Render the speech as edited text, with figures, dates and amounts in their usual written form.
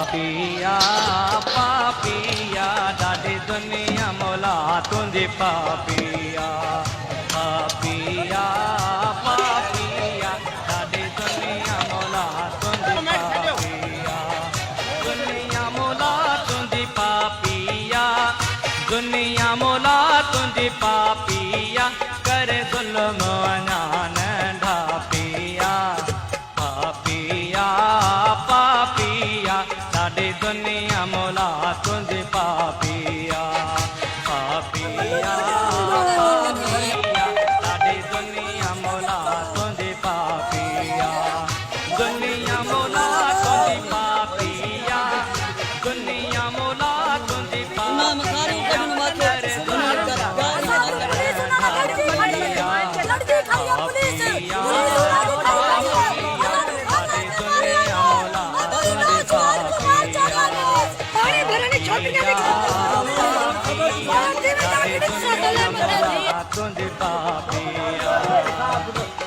पापिया पापिया ॾाढी दुनिया मौला तुंहिंजी पापिया पापिया पापिया ॾाढी दुनिया मौला तुंहिंजी पापिया दुनिया मौला तुंहिंजी पापिया दुनिया मौला तुंहिंजी पापिया करे ज़ुल्म अञा नंढा पिया पापिया पापिया ॾाढी दुनिया मौला तुंहिंजी पापिया पापिया पापिया ॾाढी दुनिया मौला तुंहिंजी पापिया दुनिया मौला तुंहिंजी पापिया दुनिया मौला तुंहिंजी पापिया करे ज़ुल्म तुंहिंजी पापिया